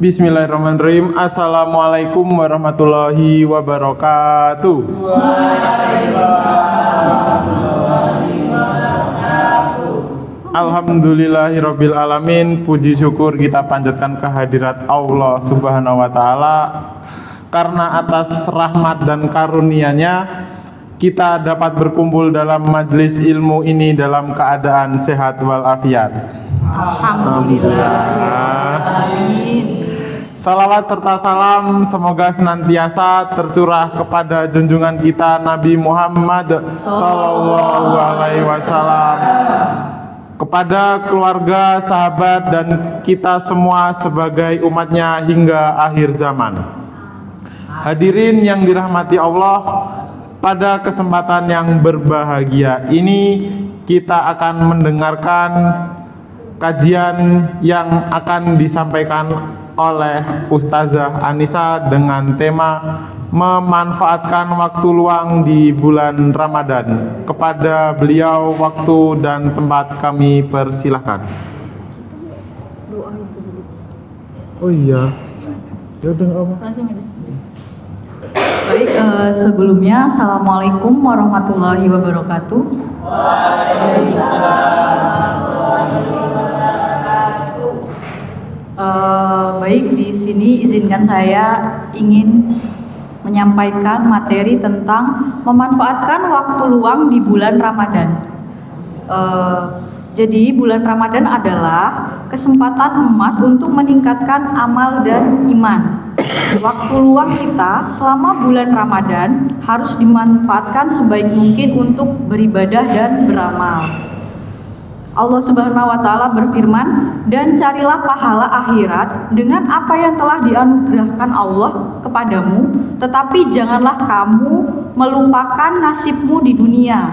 Bismillahirrahmanirrahim. Assalamualaikum warahmatullahi wabarakatuh. Alhamdulillahirabbil alamin. Puji syukur kita panjatkan kehadirat Allah Subhanahu wa taala, karena atas rahmat dan karunia-Nya kita dapat berkumpul dalam majelis ilmu ini dalam keadaan sehat walafiat. Alhamdulillah. Amin. Salawat serta salam semoga senantiasa tercurah kepada junjungan kita Nabi Muhammad Sallallahu Alaihi Wasallam, kepada keluarga, sahabat, dan kita semua sebagai umatnya hingga akhir zaman. Hadirin yang dirahmati Allah, pada kesempatan yang berbahagia ini kita akan mendengarkan kajian yang akan disampaikan oleh Ustazah Anissa dengan tema memanfaatkan waktu luang di bulan Ramadan. Kepada beliau waktu dan tempat kami persilahkan. Doa itu dulu. Oh iya, ya udah nggak apa. Langsung aja. Baik, sebelumnya Assalamualaikum warahmatullahi wabarakatuh. Baik, di sini izinkan saya ingin menyampaikan materi tentang memanfaatkan waktu luang di bulan Ramadan. Jadi bulan Ramadan adalah kesempatan emas untuk meningkatkan amal dan iman. Waktu luang kita selama bulan Ramadan harus dimanfaatkan sebaik mungkin untuk beribadah dan beramal. Allah Subhanahu wa taala berfirman, "Dan carilah pahala akhirat dengan apa yang telah dianugerahkan Allah kepadamu, tetapi janganlah kamu melupakan nasibmu di dunia,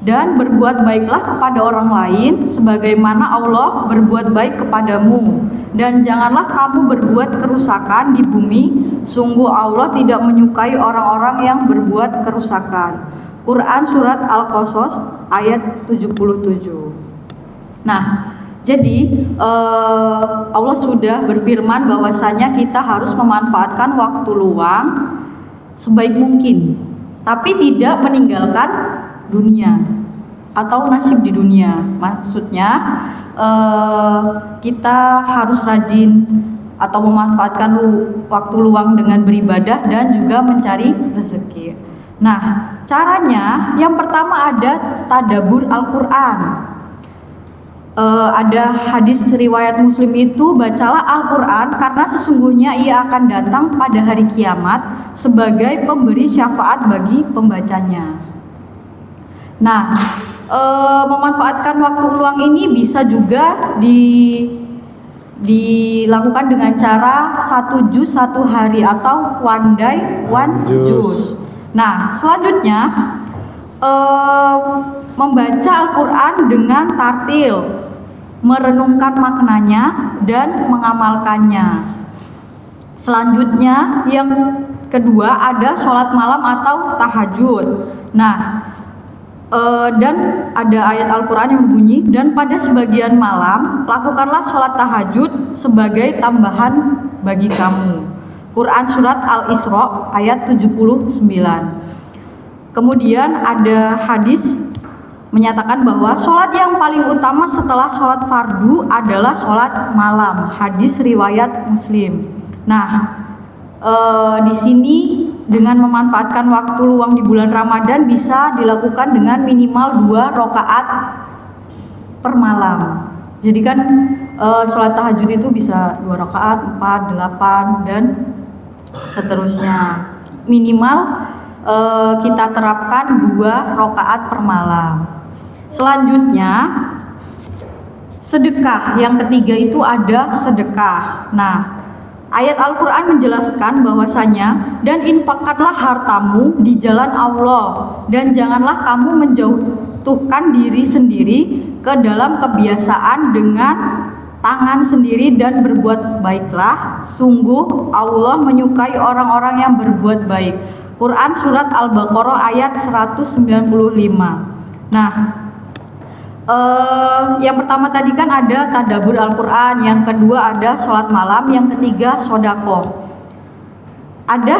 dan berbuat baiklah kepada orang lain sebagaimana Allah berbuat baik kepadamu, dan janganlah kamu berbuat kerusakan di bumi, sungguh Allah tidak menyukai orang-orang yang berbuat kerusakan." Quran Surat Al-Qasas ayat 77. Nah, jadi Allah sudah berfirman bahwasanya kita harus memanfaatkan waktu luang sebaik mungkin, tapi tidak meninggalkan dunia atau nasib di dunia. Maksudnya kita harus rajin atau memanfaatkan waktu luang dengan beribadah dan juga mencari rezeki. Nah, caranya yang pertama ada tadabbur Al-Quran. Ada hadis riwayat Muslim itu, bacalah Al-Quran karena sesungguhnya ia akan datang pada hari kiamat sebagai pemberi syafaat bagi pembacanya. Nah, memanfaatkan waktu luang ini bisa juga dilakukan dengan cara 1 juz 1 hari atau one day one juz. Nah, selanjutnya membaca Al-Quran dengan tartil, merenungkan maknanya dan mengamalkannya. Selanjutnya yang kedua ada sholat malam atau tahajud. Nah, dan ada ayat Al-Quran yang berbunyi, dan pada sebagian malam lakukanlah sholat tahajud sebagai tambahan bagi kamu. Quran Surat Al-Isra ayat 79. Kemudian ada hadis menyatakan bahwa sholat yang paling utama setelah sholat fardu adalah sholat malam. Hadis riwayat Muslim. Nah, di sini dengan memanfaatkan waktu luang di bulan Ramadan bisa dilakukan dengan minimal 2 rakaat per malam. Jadi kan sholat tahajud itu bisa 2 rakaat, 4, 8 dan seterusnya. Minimal kita terapkan 2 rakaat per malam. Selanjutnya sedekah, yang ketiga itu ada sedekah. Nah, ayat Al-Quran menjelaskan bahwasanya, dan infakkanlah hartamu di jalan Allah, dan janganlah kamu menjatuhkan diri sendiri ke dalam kebiasaan dengan tangan sendiri, dan berbuat baiklah, sungguh Allah menyukai orang-orang yang berbuat baik. Quran Surat Al-Baqarah ayat 195. Nah, Yang pertama tadi kan ada tadabbur Al-Quran, yang kedua ada sholat malam, yang ketiga sodako. Ada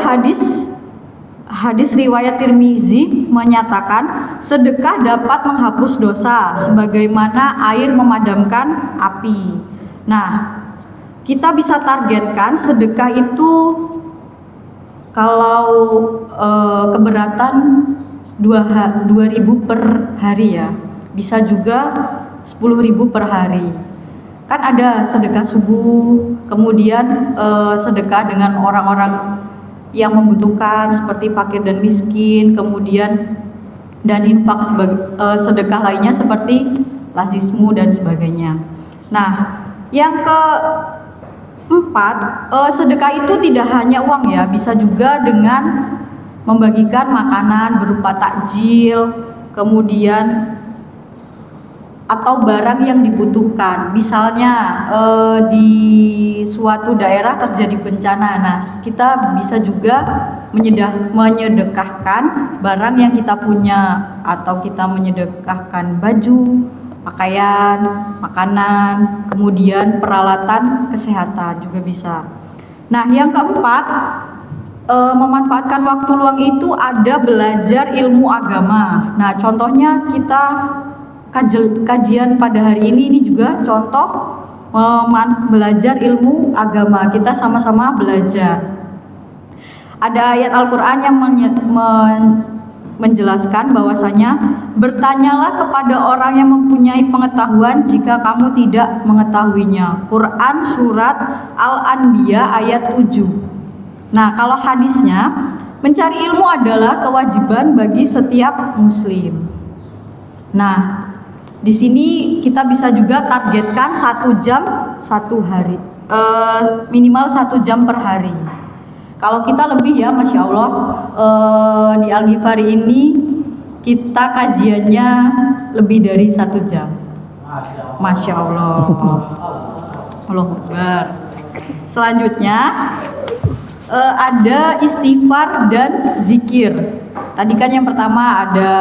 hadis riwayat Tirmizi menyatakan sedekah dapat menghapus dosa sebagaimana air memadamkan api. Nah, kita bisa targetkan sedekah itu kalau keberatan 2.000 per hari ya, bisa juga 10.000 per hari. Kan ada sedekah subuh, kemudian sedekah dengan orang-orang yang membutuhkan seperti fakir dan miskin, kemudian dan infak sedekah lainnya seperti lazismu dan sebagainya. Nah, yang keempat, sedekah itu tidak hanya uang ya, bisa juga dengan membagikan makanan berupa takjil, kemudian atau barang yang dibutuhkan. Misalnya di suatu daerah terjadi bencana, nah kita bisa juga menyedekahkan barang yang kita punya, atau kita menyedekahkan baju, pakaian, makanan, kemudian peralatan kesehatan juga bisa. Nah, yang keempat, memanfaatkan waktu luang itu ada belajar ilmu agama. Nah, contohnya kita kajian pada hari ini juga contoh belajar ilmu agama, kita sama-sama belajar. Ada ayat Al-Quran yang menjelaskan bahwasanya bertanyalah kepada orang yang mempunyai pengetahuan jika kamu tidak mengetahuinya. Quran surat Al-Anbiya ayat 7. Nah, kalau hadisnya, mencari ilmu adalah kewajiban bagi setiap muslim. Nah, di sini kita bisa juga targetkan 1 jam 1 hari, minimal 1 jam per hari. Kalau kita lebih ya, Masya Allah, di Al-Ghifari ini kita kajiannya lebih dari 1 jam. Masya Allah. Allahu Akbar. Selanjutnya ada istighfar dan zikir. Tadi kan yang pertama ada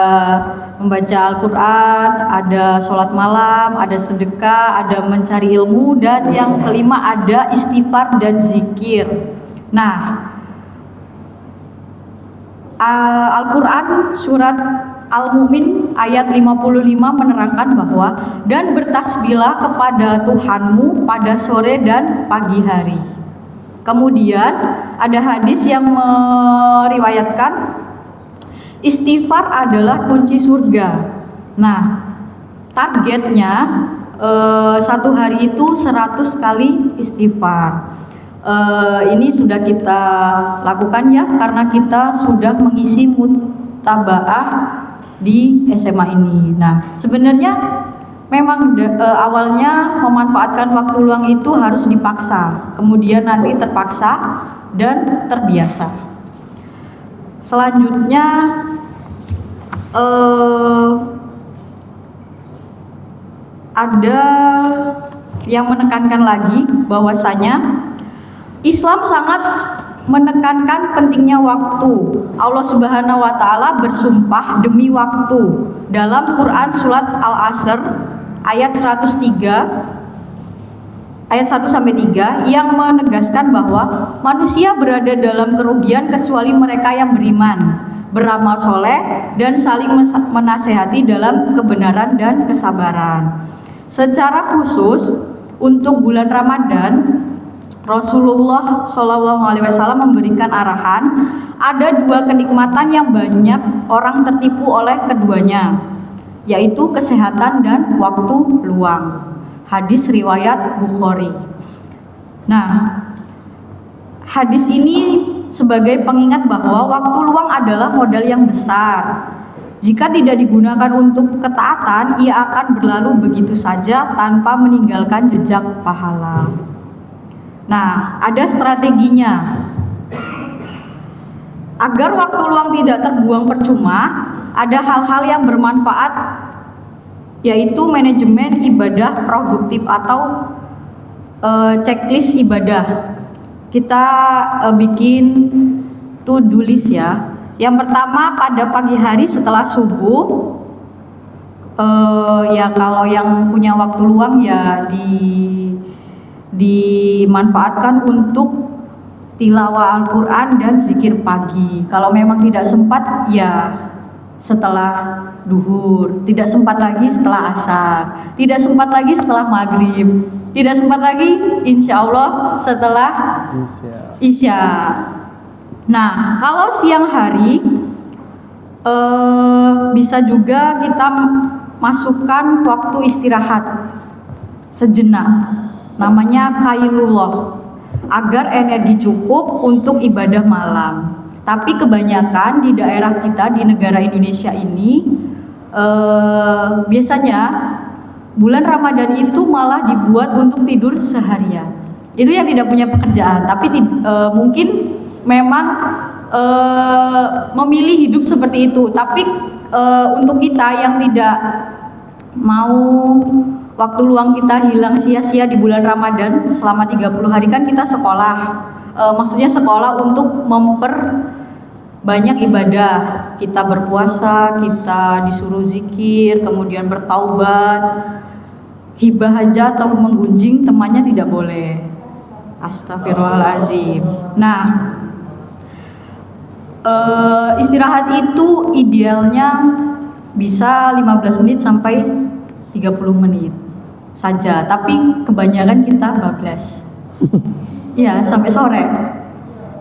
membaca Al-Quran, ada sholat malam, ada sedekah, ada mencari ilmu, dan yang kelima ada istighfar dan zikir. Nah, Al-Quran surat Al-Mu'min ayat 55 menerangkan bahwa dan bertasbihlah kepada Tuhanmu pada sore dan pagi hari. Kemudian ada hadis yang meriwayatkan istighfar adalah kunci surga. Nah, targetnya 1 hari itu 100 kali istighfar. Ini sudah kita lakukan ya, karena kita sudah mengisi mutabaah di SMA ini. Nah, sebenarnya memang awalnya memanfaatkan waktu luang itu harus dipaksa, kemudian nanti terpaksa dan terbiasa. Selanjutnya ada yang menekankan lagi bahwasanya Islam sangat menekankan pentingnya waktu. Allah Subhanahu wa taala bersumpah demi waktu dalam Quran surat Al-Asr ayat 103 ayat 1 sampai 3 yang menegaskan bahwa manusia berada dalam kerugian kecuali mereka yang beriman, beramal soleh, dan saling menasehati dalam kebenaran dan kesabaran. Secara khusus untuk bulan Ramadan, Rasulullah SAW memberikan arahan, ada 2 kenikmatan yang banyak orang tertipu oleh keduanya, yaitu kesehatan dan waktu luang. Hadis riwayat Bukhari. Nah, hadis ini sebagai pengingat bahwa waktu luang adalah modal yang besar. Jika tidak digunakan untuk ketaatan, ia akan berlalu begitu saja tanpa meninggalkan jejak pahala. Nah, ada strateginya. Agar waktu luang tidak terbuang percuma, ada hal-hal yang bermanfaat, yaitu manajemen ibadah produktif atau checklist ibadah. Kita bikin to-do list ya. Yang pertama, pada pagi hari setelah subuh, Ya kalau yang punya waktu luang ya dimanfaatkan untuk tilawah Al-Quran dan zikir pagi. Kalau memang tidak sempat ya setelah duhur, tidak sempat lagi setelah asar, tidak sempat lagi setelah maghrib, tidak sempat lagi insya Allah setelah isya. Nah kalau siang hari bisa juga kita masukkan waktu istirahat sejenak, namanya qailullah, agar energi cukup untuk ibadah malam. Tapi kebanyakan di daerah kita di negara Indonesia ini biasanya bulan Ramadan itu malah dibuat untuk tidur seharian. Itu yang tidak punya pekerjaan, tapi mungkin memang memilih hidup seperti itu. Tapi untuk kita yang tidak mau waktu luang kita hilang sia-sia di bulan Ramadan selama 30 hari, kan kita sekolah. Maksudnya sekolah untuk memperbanyak ibadah. Kita berpuasa, kita disuruh zikir, kemudian bertaubat. Hibah aja atau menggunjing temannya tidak boleh. Astagfirullahaladzim. Nah, istirahat itu idealnya bisa 15 menit sampai 30 menit saja, tapi kebanyakan kita bablas. Ya, sampai sore.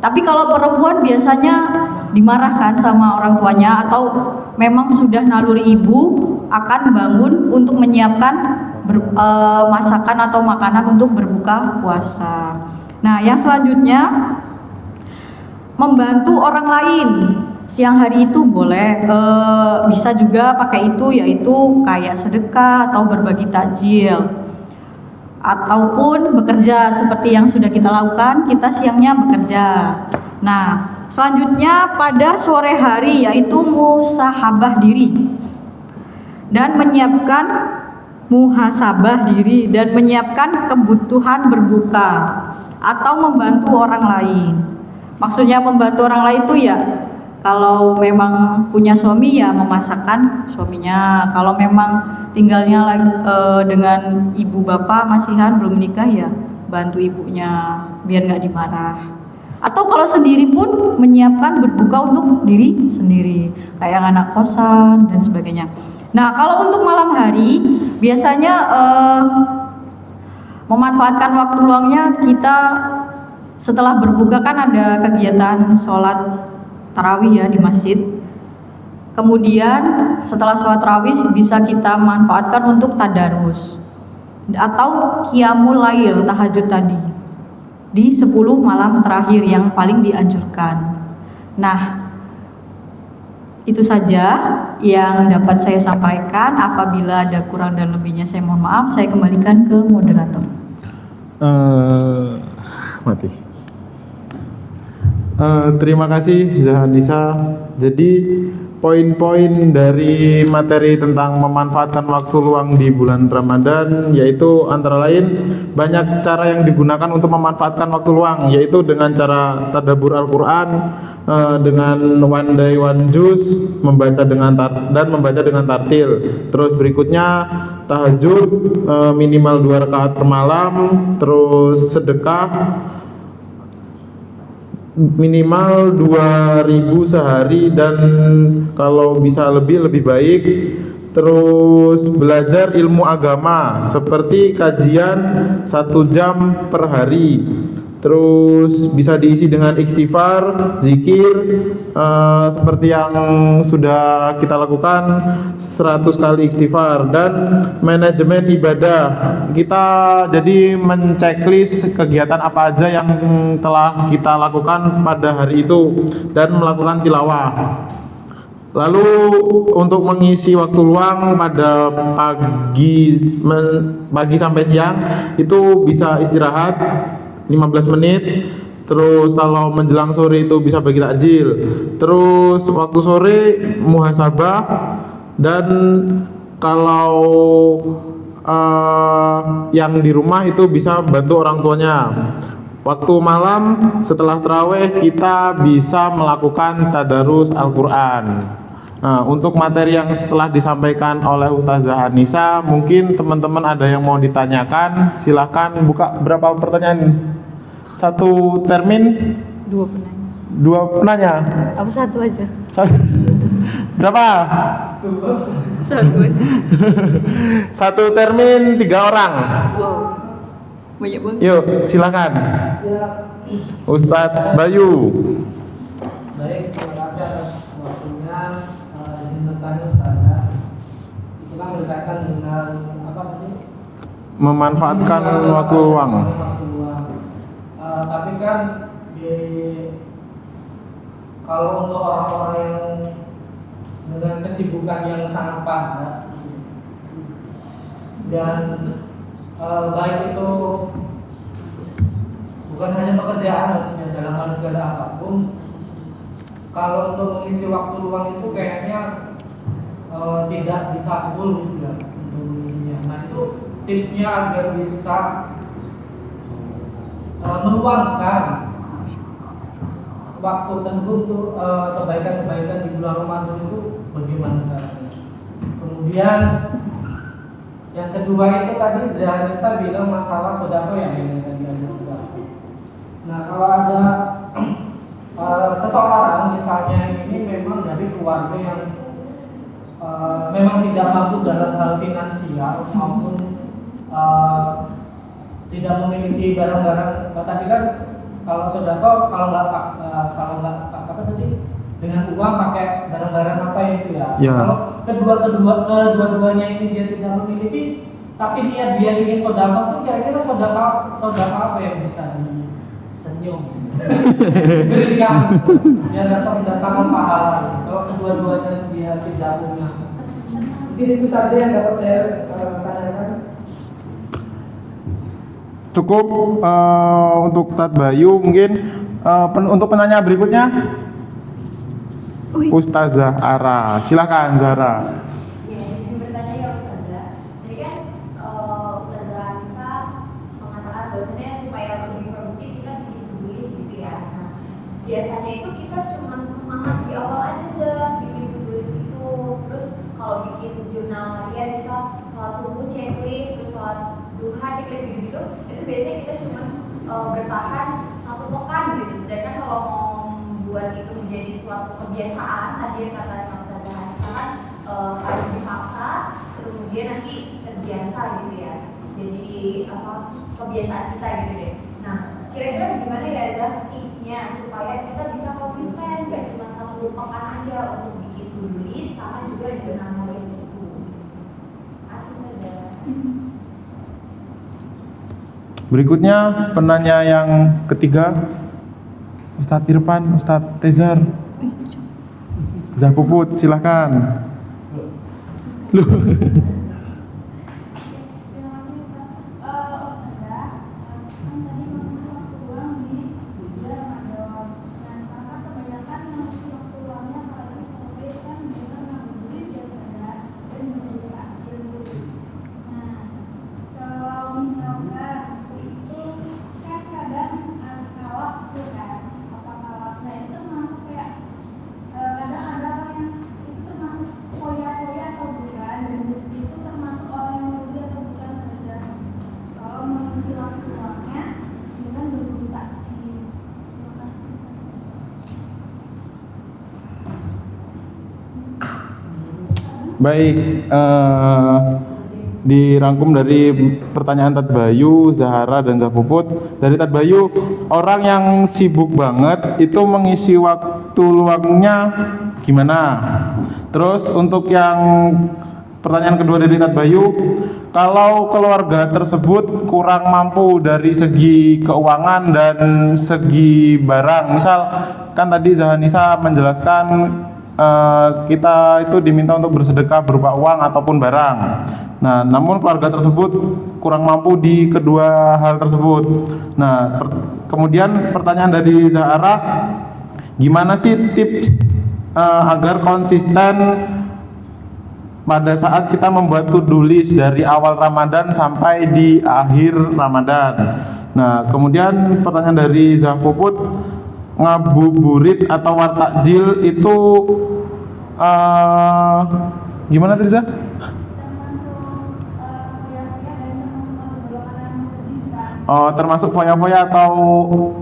Tapi kalau perempuan biasanya dimarahkan sama orang tuanya atau memang sudah naluri ibu akan bangun untuk menyiapkan masakan atau makanan untuk berbuka puasa. Nah, yang selanjutnya membantu orang lain. Siang hari itu boleh, bisa juga pakai itu, yaitu kayak sedekah atau berbagi takjil, ataupun bekerja seperti yang sudah kita lakukan. Kita siangnya bekerja. Nah, selanjutnya pada sore hari yaitu muhasabah diri dan menyiapkan kebutuhan berbuka atau membantu orang lain. Maksudnya membantu orang lain itu ya, kalau memang punya suami ya memasakkan suaminya. Kalau memang tinggalnya dengan ibu bapak masihan belum menikah ya bantu ibunya biar nggak dimarah. Atau kalau sendiri pun menyiapkan berbuka untuk diri sendiri, kayak anak kosan dan sebagainya. Nah kalau untuk malam hari biasanya memanfaatkan waktu luangnya kita setelah berbuka, kan ada kegiatan sholat tarawih ya di masjid. Kemudian setelah sholat tarawih bisa kita manfaatkan untuk tadarus atau qiyamul lail, tahajud tadi di 10 malam terakhir yang paling dianjurkan. Nah, itu saja yang dapat saya sampaikan. Apabila ada kurang dan lebihnya saya mohon maaf. Saya kembalikan ke moderator. Mati. Terima kasih Zahadisa. Jadi poin-poin dari materi tentang memanfaatkan waktu luang di bulan Ramadan yaitu antara lain banyak cara yang digunakan untuk memanfaatkan waktu luang, yaitu dengan cara tadabbur Al-Quran, dengan one day one juz, membaca dengan tartil. Terus berikutnya tahajud minimal 2 rakaat per malam, terus sedekah minimal 2.000 sehari dan kalau bisa lebih baik. Terus belajar ilmu agama seperti kajian 1 jam per hari. Terus bisa diisi dengan istighfar, zikir, seperti yang sudah kita lakukan 100 kali istighfar. Dan manajemen ibadah, kita jadi menceklis kegiatan apa aja yang telah kita lakukan pada hari itu dan melakukan tilawah. Lalu untuk mengisi waktu luang pada pagi sampai siang itu bisa istirahat 15 menit. Terus kalau menjelang sore itu bisa bagi takjil. Terus waktu sore muhasabah. Dan kalau yang di rumah itu bisa bantu orang tuanya. Waktu malam setelah tarawih kita bisa melakukan tadarus Al-Quran. Nah, untuk materi yang telah disampaikan oleh Ustazah Anissa, mungkin teman-teman ada yang mau ditanyakan, silakan buka. Berapa pertanyaan? Satu termin, Dua penanya. dua penanya. Apa satu aja? Berapa? Satu aja. Satu termin 3 orang. Wow. Banyak banget. Yuk, silakan. Ustadz Bayu. Baik, terima kasih atas waktunya. Izin bertanya Ustazah, itu kan berkaitan dengan apa tadi? Memanfaatkan waktu luang. Waktu luang. Tapi kan kalau untuk orang-orang yang dengan kesibukan yang sangat padat dan baik itu bukan hanya pekerjaan, maksudnya dalam hal segala apapun, kalau untuk mengisi waktu luang itu kayaknya tidak bisa full gitu ya untuk mengisinya. Nah itu tipsnya agar bisa meluangkan waktu tersebut untuk kebaikan-kebaikan di bulan Ramadan itu bagaimana caranya. Kemudian yang kedua itu tadi Zahanisa bilang masalah sodako yang ini tadi ada sodako. Nah kalau ada seseorang misalnya ini memang dari keluarga yang memang tidak mampu dalam hal finansial maupun tidak memiliki barang-barang. Tadi kan kalau sodako kalau nggak apa tadi dengan uang pakai barang-barang apa itu ya. Ya. Kalau kedua-duanya ini dia tidak memiliki, tapi dia ingin sodako, itu kira-kira sodako apa yang bisa disenyum berikan biar dapat mendatangkan pahala. Kalau kedua-duanya dia tidak punya, mungkin itu saja yang dapat saya tanyakan. Cukup untuk Ustadz Bayu. Mungkin untuk penanya berikutnya Ustazah Ara, silakan Zara. Ya, izin bertanya ya Ustazah. Jadi kan Ustazah Anissa mengatakan bahwasanya supaya lebih produktif kita bikin tulis gitu ya. Nah, biasanya itu kita cuma semangat di awal aja bikin tulis itu. Terus kalau bikin jurnal harian misal sholat subuh checklist, terus sholat duha checklist gitu-gitu, itu biasanya kita cuma bertahan 1 pekan gitu. Sedangkan kalau mau buat itu menjadi suatu kebiasaan, tadi yang kata Ustazah Anissa kan harus dipaksa, kemudian nanti terbiasa gitu ya. Jadi kebiasaan kita gitu deh. Nah, kira-kira gimana ya Zah tipsnya supaya kita bisa konsisten, gak cuma 1 pekan aja untuk bikin tulis sama juga jurnal harian itu. Asik saja. Berikutnya penanya yang ketiga Ustadz Irfan, Ustadz Tezar, Zahpuput, silakan. Loh. Baik, dirangkum dari pertanyaan Tad Bayu, Zahara, dan Zahpuput. Dari Tad Bayu, orang yang sibuk banget itu mengisi waktu luangnya gimana? Terus untuk yang pertanyaan kedua dari Tad Bayu, kalau keluarga tersebut kurang mampu dari segi keuangan dan segi barang, misal kan tadi Zahanisa menjelaskan kita itu diminta untuk bersedekah berupa uang ataupun barang. Nah, namun keluarga tersebut kurang mampu di kedua hal tersebut. Nah, kemudian pertanyaan dari Zahara, gimana sih tips agar konsisten pada saat kita membuat to-do list dari awal Ramadan sampai di akhir Ramadan? Nah, kemudian pertanyaan dari Zahpuput, ngabuburit atau wartakjil itu Gimana tadi, Zah? Oh, termasuk foya-foya atau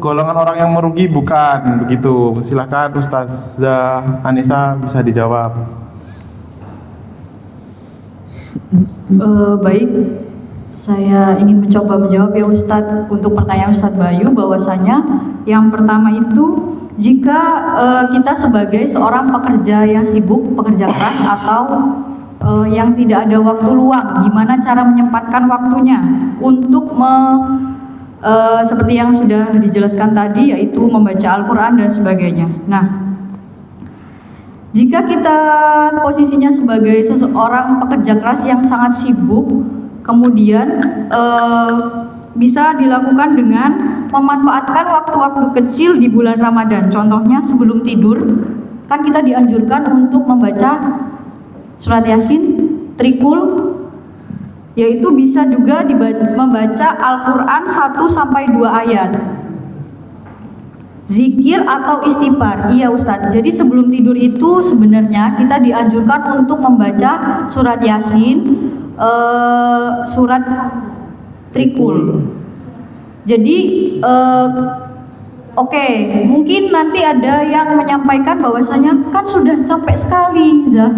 golongan orang yang merugi? Bukan begitu. Silahkan Ustazah Anissa bisa dijawab. Baik, saya ingin mencoba menjawab ya Ustadz untuk pertanyaan Ustadz Bayu, bahwasanya yang pertama itu jika kita sebagai seorang pekerja yang sibuk, pekerja keras atau yang tidak ada waktu luang, gimana cara menyempatkan waktunya untuk seperti yang sudah dijelaskan tadi, yaitu membaca Al-Quran dan sebagainya. Nah, jika kita posisinya sebagai seseorang pekerja keras yang sangat sibuk, kemudian bisa dilakukan dengan memanfaatkan waktu-waktu kecil di bulan Ramadan. Contohnya sebelum tidur, kan kita dianjurkan untuk membaca surat Yasin, trikul, yaitu bisa juga membaca Al-Quran 1-2 ayat. Zikir atau istighfar. Iya Ustadz, jadi sebelum tidur itu sebenarnya kita dianjurkan untuk membaca surat Yasin, surat trikul. Jadi oke, mungkin nanti ada yang menyampaikan bahwasanya kan sudah capek sekali, Zah.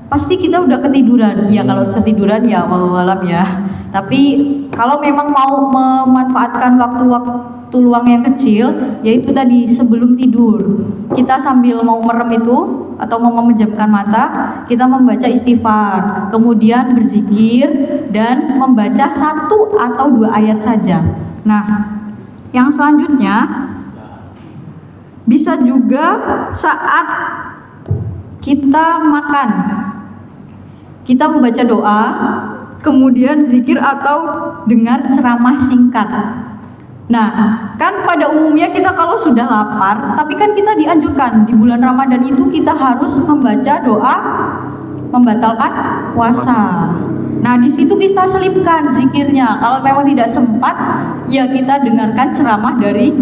Pasti kita udah ketiduran. Ya kalau ketiduran ya wallahu alam ya. Tapi kalau memang mau memanfaatkan waktu luang yang kecil, yaitu tadi sebelum tidur, kita sambil mau merem itu atau mau memejamkan mata, kita membaca istighfar, kemudian berzikir dan membaca 1 atau 2 ayat saja. Nah, yang selanjutnya bisa juga saat kita makan, kita membaca doa, kemudian zikir atau dengar ceramah singkat. Nah, kan pada umumnya kita kalau sudah lapar, tapi kan kita dianjurkan di bulan Ramadan itu kita harus membaca doa membatalkan puasa. Nah, di situ kita selipkan zikirnya. Kalau memang tidak sempat, ya kita dengarkan ceramah dari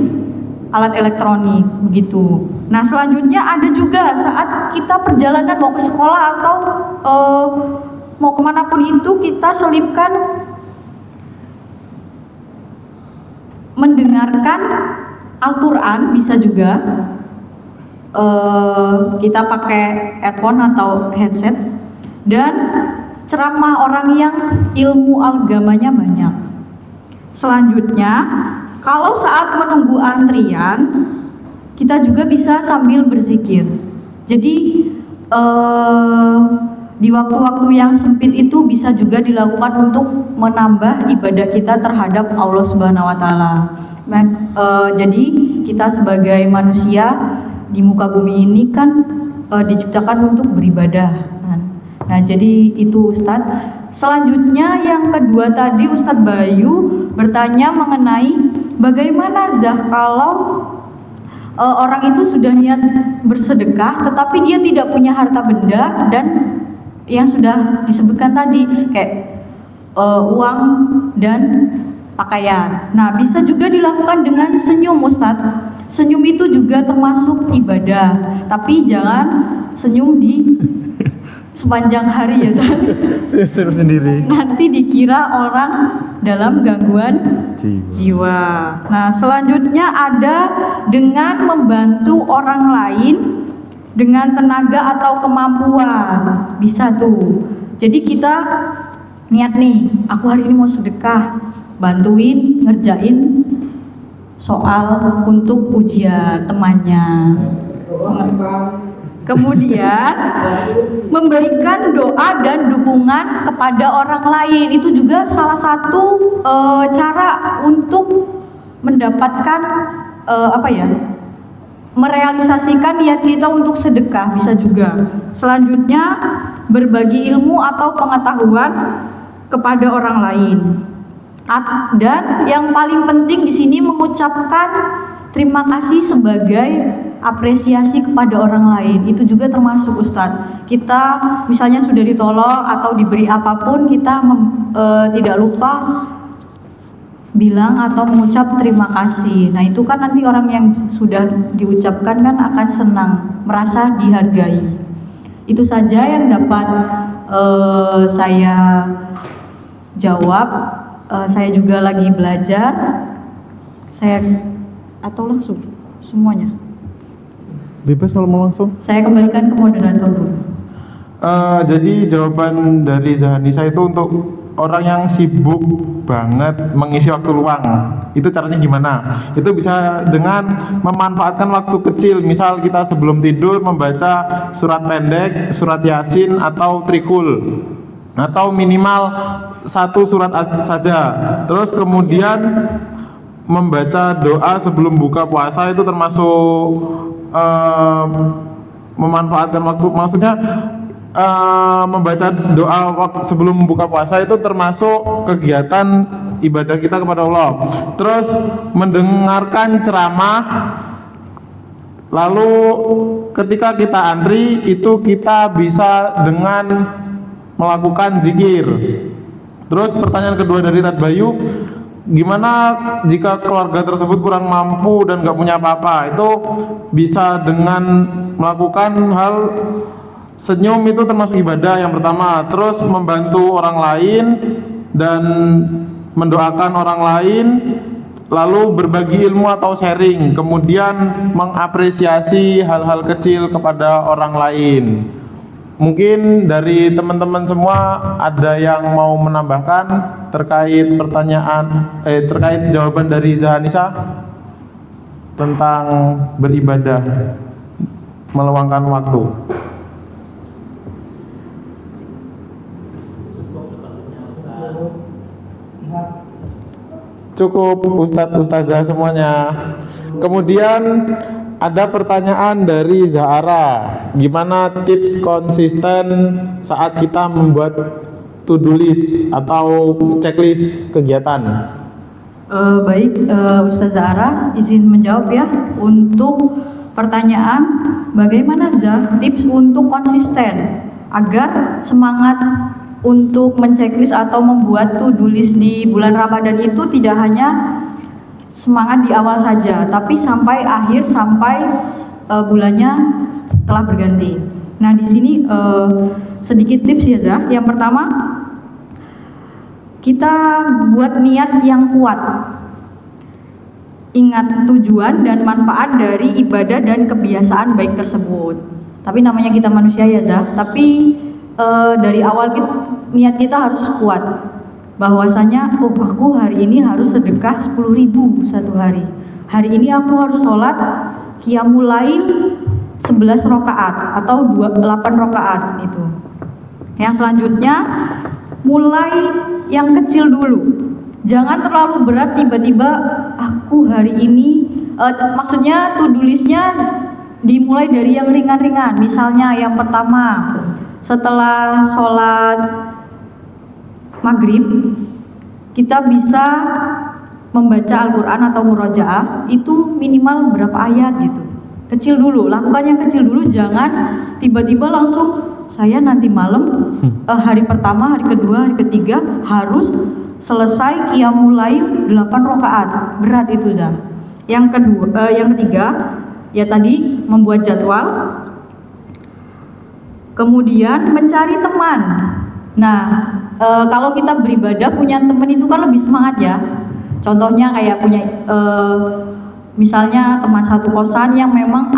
alat elektronik begitu. Nah, selanjutnya ada juga saat kita perjalanan mau ke sekolah atau mau kemanapun itu, kita selipkan mendengarkan Al-Quran. Bisa juga kita pakai earphone atau headset dan ceramah orang yang ilmu agamanya banyak. Selanjutnya, kalau saat menunggu antrian, kita juga bisa sambil berzikir. Jadi di waktu-waktu yang sempit itu bisa juga dilakukan untuk menambah ibadah kita terhadap Allah Subhanahu wa taala. Nah, jadi kita sebagai manusia di muka bumi ini kan diciptakan untuk beribadah kan. Nah, jadi itu Ustadz. Selanjutnya yang kedua tadi Ustadz Bayu bertanya mengenai bagaimana Zah kalau orang itu sudah niat bersedekah tetapi dia tidak punya harta benda dan yang sudah disebutkan tadi kayak uang dan pakaian. Nah, bisa juga dilakukan dengan senyum Ustadz. Senyum itu juga termasuk ibadah, tapi jangan senyum di sepanjang hari ya kan. Senyum sendiri. Nanti dikira orang dalam gangguan jiwa. Nah, selanjutnya ada dengan membantu orang lain dengan tenaga atau kemampuan. Bisa tuh. Jadi kita niat nih, aku hari ini mau sedekah, bantuin ngerjain soal untuk ujian temannya. Kemudian memberikan doa dan dukungan kepada orang lain, itu juga salah satu cara untuk mendapatkan merealisasikan niat kita untuk sedekah. Bisa juga. Selanjutnya berbagi ilmu atau pengetahuan kepada orang lain. Dan yang paling penting di sini mengucapkan terima kasih sebagai apresiasi kepada orang lain. Itu juga termasuk Ustadz. Kita misalnya sudah ditolong atau diberi apapun, kita tidak lupa bilang atau mengucap terima kasih. Nah, itu kan nanti orang yang sudah diucapkan kan akan senang, merasa dihargai. Itu saja yang dapat saya jawab. Saya juga lagi belajar. Atau langsung semuanya. Bebas kalau mau langsung. Saya kembalikan ke moderator dulu. Jadi jawaban dari Zahanisa itu untuk orang yang sibuk banget mengisi waktu luang. Itu caranya gimana? Itu bisa dengan memanfaatkan waktu kecil. Misal kita sebelum tidur membaca surat pendek, surat Yasin atau Trikul, atau minimal 1 surat saja. Terus kemudian membaca doa sebelum buka puasa itu termasuk memanfaatkan waktu. Maksudnya membaca doa sebelum buka puasa itu termasuk kegiatan ibadah kita kepada Allah. Terus mendengarkan ceramah, lalu ketika kita antri itu kita bisa dengan melakukan zikir. Terus pertanyaan kedua dari Tad Bayu, gimana jika keluarga tersebut kurang mampu dan gak punya apa-apa? Itu bisa dengan melakukan hal senyum, itu termasuk ibadah yang pertama. Terus membantu orang lain dan mendoakan orang lain, lalu berbagi ilmu atau sharing, kemudian mengapresiasi hal-hal kecil kepada orang lain. Mungkin dari teman-teman semua ada yang mau menambahkan terkait terkait jawaban dari Zahanisa tentang beribadah, meluangkan waktu. Cukup Ustadz Ustazah semuanya. Kemudian ada pertanyaan dari Zahara, gimana tips konsisten saat kita membuat to-do list atau checklist kegiatan? Baik, Ustaz Zahara izin menjawab ya. Untuk pertanyaan bagaimana Zah tips untuk konsisten agar semangat untuk menceklis atau membuat to-do list di bulan Ramadan itu tidak hanya semangat di awal saja, tapi sampai akhir, sampai bulannya setelah berganti. Nah, di sini sedikit tips ya Zah. Yang pertama, kita buat niat yang kuat. Ingat tujuan dan manfaat dari ibadah dan kebiasaan baik tersebut. Tapi namanya kita manusia ya Zah. Tapi dari awal niat kita harus kuat. Bahwasanya aku hari ini harus sedekah 10.000 satu hari. Hari ini aku harus sholat qiyamul lail 11 rakaat atau 8 rakaat itu. Yang selanjutnya mulai yang kecil dulu. Jangan terlalu berat tiba-tiba aku hari ini maksudnya to-do listnya dimulai dari yang ringan-ringan. Misalnya yang pertama, setelah sholat maghrib kita bisa membaca Al-Quran atau murojaah itu minimal berapa ayat gitu. Kecil dulu, lakukan yang kecil dulu, jangan tiba-tiba langsung saya nanti malam hari pertama, hari kedua, hari ketiga harus selesai qiyamul lail 8 rakaat. Berat itu Zah. Yang ketiga ya tadi membuat jadwal. Kemudian mencari teman. Nah, kalau kita beribadah punya teman itu kan lebih semangat ya. Contohnya kayak punya misalnya teman satu kosan yang memang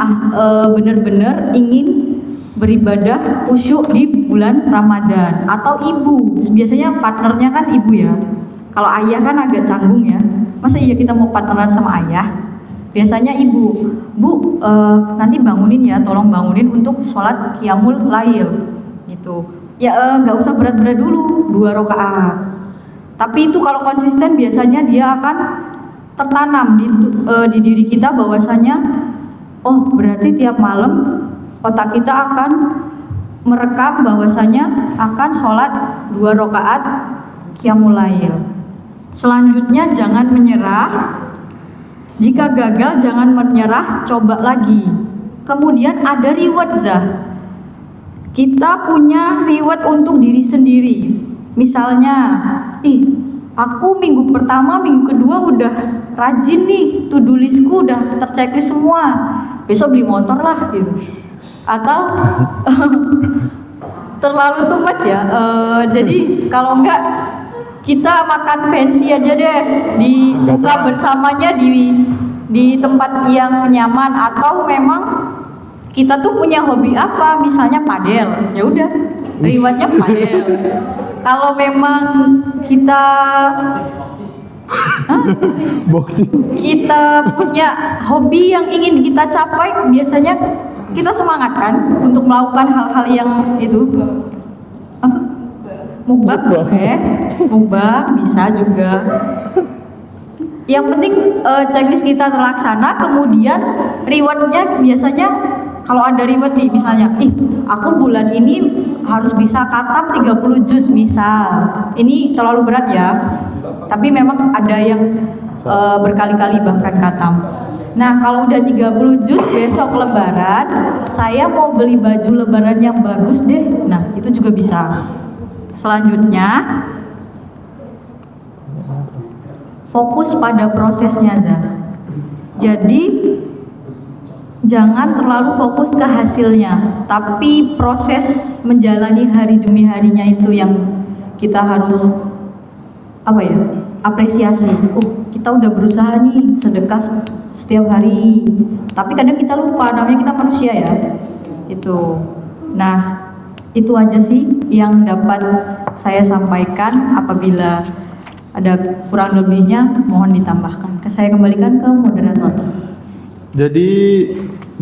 benar-benar ingin beribadah khusyuk di bulan Ramadan, atau ibu, biasanya partnernya kan ibu ya. Kalau ayah kan agak canggung ya. Masa iya kita mau partneran sama ayah? Biasanya ibu, Bu, nanti bangunin ya, tolong bangunin untuk sholat qiyamul lail gitu. Ya nggak usah berat-berat dulu, 2 rakaat. Tapi itu kalau konsisten biasanya dia akan tertanam di diri kita bahwasanya oh berarti tiap malam otak kita akan merekam bahwasanya akan sholat 2 rakaat qiyamul lail. Selanjutnya jangan menyerah. Jika gagal jangan menyerah, coba lagi. Kemudian ada reward Zah. Kita punya reward untuk diri sendiri. Misalnya, aku minggu pertama, minggu kedua udah rajin nih, to-do listku udah terchecklist semua. Besok beli motor lah gitu. atau terlalu too much ya. Jadi kalau enggak kita makan fancy aja deh, di buka bersamanya di tempat yang nyaman, atau memang kita tuh punya hobi apa, misalnya padel, ya udah rewardnya padel. Kalau memang kita kita punya hobi yang ingin kita capai, biasanya kita semangat kan untuk melakukan hal-hal yang itu. Mukbang boleh, mukbang bisa juga. Yang penting checklist kita terlaksana, kemudian rewardnya biasanya kalau ada reward nih, misalnya, aku bulan ini harus bisa khatam 30 juz misal. Ini terlalu berat ya, tapi memang ada yang berkali-kali bahkan khatam. Nah, kalau udah 30 juz, besok lebaran, saya mau beli baju lebaran yang bagus deh. Nah, itu juga bisa. Selanjutnya, fokus pada prosesnya, Zah. Jadi jangan terlalu fokus ke hasilnya, tapi proses menjalani hari demi harinya itu yang kita harus apresiasi. Kita udah berusaha nih sedekah setiap hari, tapi kadang kita lupa, namanya kita manusia ya. Itu. Nah, itu aja sih yang dapat saya sampaikan. Apabila ada kurang lebihnya mohon ditambahkan. Saya kembalikan ke moderator. Jadi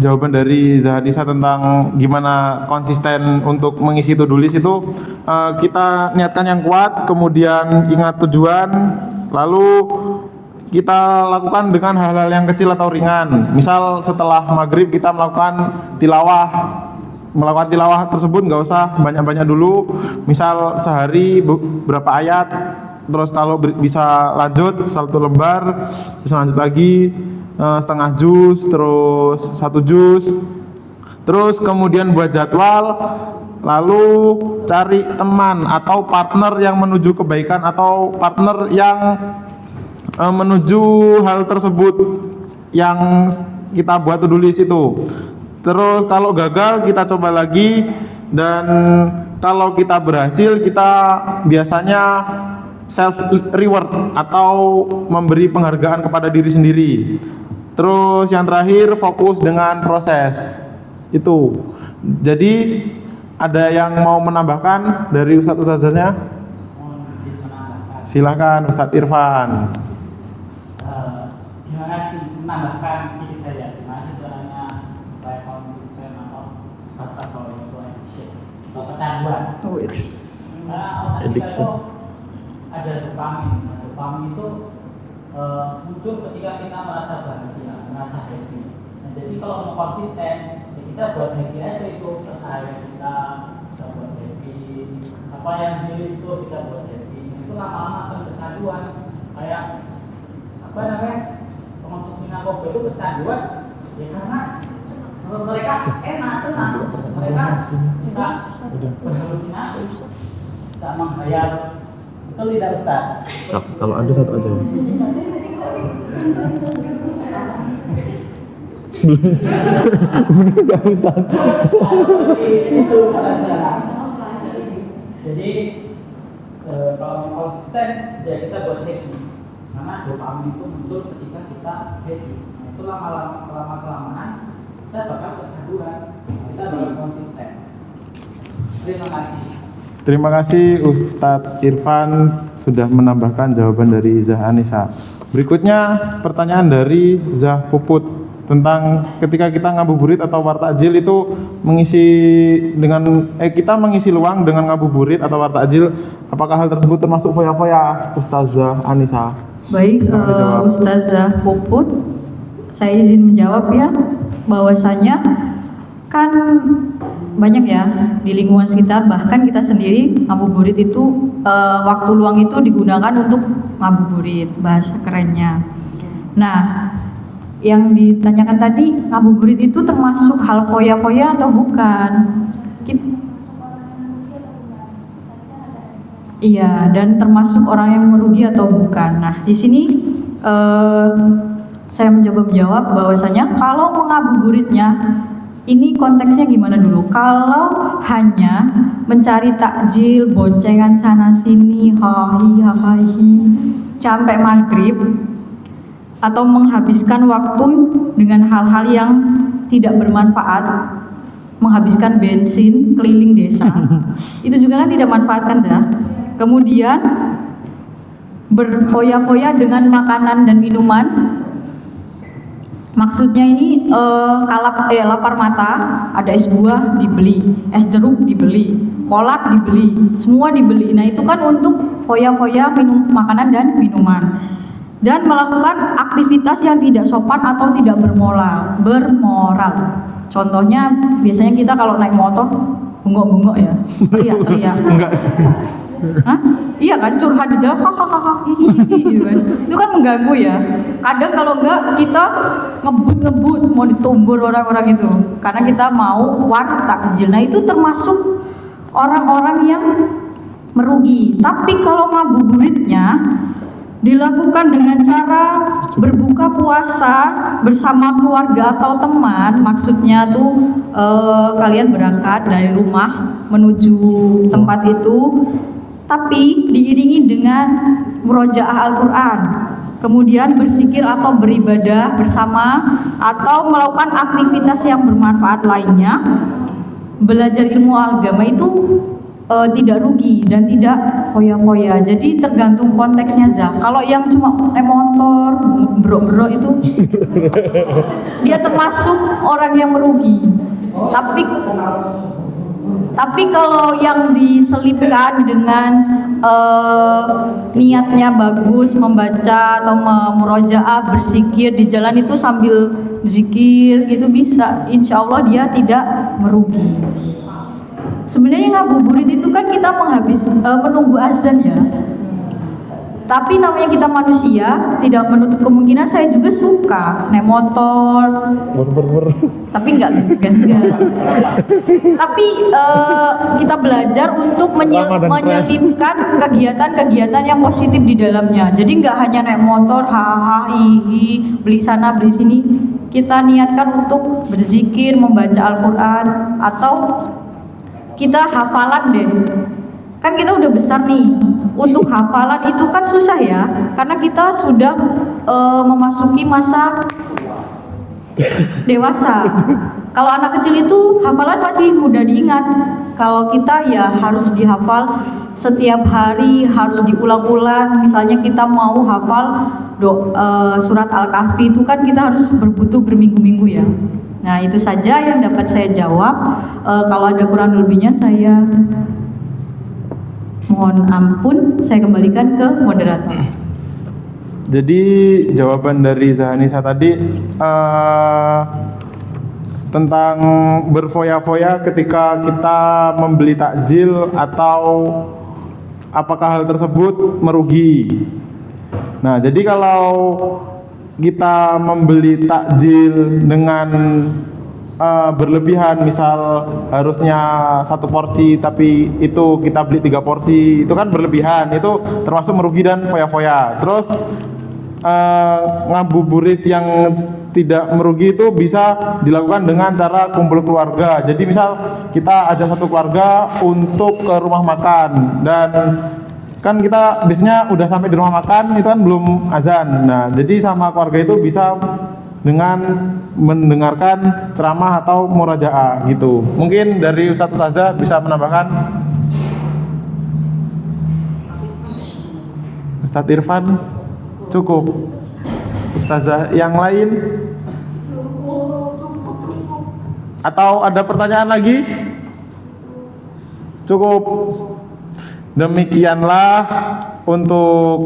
jawaban dari Zahanisa tentang gimana konsisten untuk mengisi to-do list itu, kita niatkan yang kuat, kemudian ingat tujuan, lalu kita lakukan dengan hal-hal yang kecil atau ringan. Misal setelah maghrib kita melakukan tilawah tersebut nggak usah banyak-banyak dulu, misal sehari berapa ayat, terus kalau bisa lanjut 1 lembar, bisa lanjut lagi setengah juz, terus 1 juz, terus kemudian buat jadwal, lalu cari teman atau partner yang menuju kebaikan atau partner yang menuju hal tersebut yang kita buat to-do list itu. Terus kalau gagal kita coba lagi, dan kalau kita berhasil kita biasanya self reward atau memberi penghargaan kepada diri sendiri. Terus yang terakhir fokus dengan proses itu. Jadi ada yang mau menambahkan dari Ustadznya? Silakan Ustadz Irfan. Gimana sih menambahkan sedikit saja, gimana caranya supaya konsisten atau rasa kalau itu atau kecanduan. Nah, Addiction. Ada dopamin itu muncul ketika kita merasa bahagia, merasa happy. Nah, jadi kalau mau konsisten, ya kita buat happy aja itu keseharian kita buat happy. Apa yang di itu kita buat happy. Itu lama-lama akan kecanduan. Kayak pengonsumsi narkoba itu kecanduan, ya karena menurut mereka enak, senang, mereka bisa berhalusinasi, bisa menghayal. Betul tidak Ustaz? Kalau ada satu aja. Belum Ustaz. Itu saja. Jadi kalau mau konsisten, ya kita buat happy. Karena dopamin itu muncul ketika kita happy. Nah, itu lama-kelamaan kita bakal kecanduan. Kita bakal konsisten. Terima kasih. Terima kasih Ustadz Irfan sudah menambahkan jawaban dari Zahanisa. Berikutnya pertanyaan dari Zah Puput tentang ketika kita ngabuburit atau wartajil itu mengisi dengan kita mengisi luang dengan ngabuburit atau wartajil, apakah hal tersebut termasuk foya-foya, Ustazah Anissa? Baik, Ustazah Puput, saya izin menjawab ya, bahwasanya kan banyak ya di lingkungan sekitar, bahkan kita sendiri ngabuburit itu waktu luang itu digunakan untuk ngabuburit, bahasa kerennya. Nah, yang ditanyakan tadi, ngabuburit itu termasuk hal foya-foya atau bukan? Iya, dan termasuk orang yang merugi atau bukan. Nah, di sini saya mencoba menjawab bahwasanya kalau mengabuburitnya Ini konteksnya gimana dulu? Kalau hanya mencari takjil, boncengan sana sini, hahi, sampai maghrib, atau menghabiskan waktu dengan hal-hal yang tidak bermanfaat, menghabiskan bensin keliling desa, itu juga kan tidak manfaatkan ya. Kemudian berfoya-foya dengan makanan dan minuman. Maksudnya ini lapar mata, ada es buah dibeli, es jeruk dibeli, kolak dibeli, semua dibeli. Nah itu kan untuk foya-foya minum makanan dan minuman. Dan melakukan aktivitas yang tidak sopan atau tidak bermoral. Contohnya biasanya kita kalau naik motor bengok-bengok ya, teriak-teriak. Enggak sih. Hah? Iya kan, curhat di jalan, hahaha, gitu kan. Itu kan mengganggu ya. Kadang kalau enggak kita ngebut mau ditumbur orang-orang itu, karena kita mau takjil. Nah itu termasuk orang-orang yang merugi. Tapi kalau ngabuburitnya dilakukan dengan cara berbuka puasa bersama keluarga atau teman, maksudnya tuh kalian berangkat dari rumah menuju tempat itu, tapi diiringi dengan murojaah Al-Quran, kemudian berzikir atau beribadah bersama, atau melakukan aktivitas yang bermanfaat lainnya. Belajar ilmu agama itu tidak rugi dan tidak foya-foya. Jadi tergantung konteksnya Zah. Kalau yang cuma naik motor, bro itu dia termasuk orang yang merugi. Tapi kalau yang diselipkan dengan niatnya bagus, membaca atau murojaah, berzikir di jalan itu sambil zikir gitu bisa, insya Allah dia tidak merugi. Sebenarnya ngabuburit itu kan kita menunggu azan ya. Tapi namanya kita manusia, tidak menutup kemungkinan saya juga suka naik motor. Tapi enggak. Tapi kita belajar untuk menyelipkan kegiatan-kegiatan yang positif di dalamnya. Jadi enggak hanya naik motor, beli sana beli sini. Kita niatkan untuk berzikir, membaca Al-Quran, atau kita hafalan deh. Kan kita udah besar nih. Untuk hafalan itu kan susah ya, karena kita sudah memasuki masa dewasa. Kalau anak kecil itu hafalan masih mudah diingat. Kalau kita ya harus dihafal setiap hari, harus diulang-ulang. Misalnya kita mau hafal surat Al-Kahfi itu kan kita harus berminggu-minggu ya. Nah itu saja yang dapat saya jawab. Kalau ada kurang lebihnya saya mohon ampun, saya kembalikan ke moderator. Jadi jawaban dari Zahanisa tadi tentang berfoya-foya ketika kita membeli takjil, atau apakah hal tersebut merugi. Nah, jadi kalau kita membeli takjil dengan berlebihan, misal harusnya 1 porsi tapi itu kita beli 3 porsi, itu kan berlebihan, itu termasuk merugi dan foya-foya. Terus ngabuburit yang tidak merugi itu bisa dilakukan dengan cara kumpul keluarga. Jadi misal kita ajak satu keluarga untuk ke rumah makan, dan kan kita biasanya udah sampai di rumah makan itu kan belum azan. Nah, jadi sama keluarga itu bisa dengan mendengarkan ceramah atau murajaah gitu. Mungkin dari Ustadz Ustazah bisa menambahkan. Ustadz Irfan cukup. Ustazah yang lain? Atau ada pertanyaan lagi? Cukup. Demikianlah untuk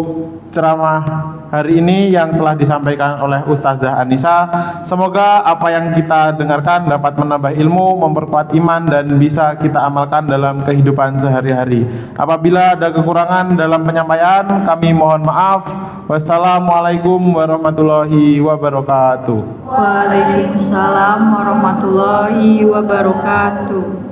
ceramah hari ini yang telah disampaikan oleh Ustazah Anissa. Semoga apa yang kita dengarkan dapat menambah ilmu, memperkuat iman, dan bisa kita amalkan dalam kehidupan sehari-hari. Apabila ada kekurangan dalam penyampaian, kami mohon maaf. Wassalamualaikum warahmatullahi wabarakatuh. Waalaikumsalam warahmatullahi wabarakatuh.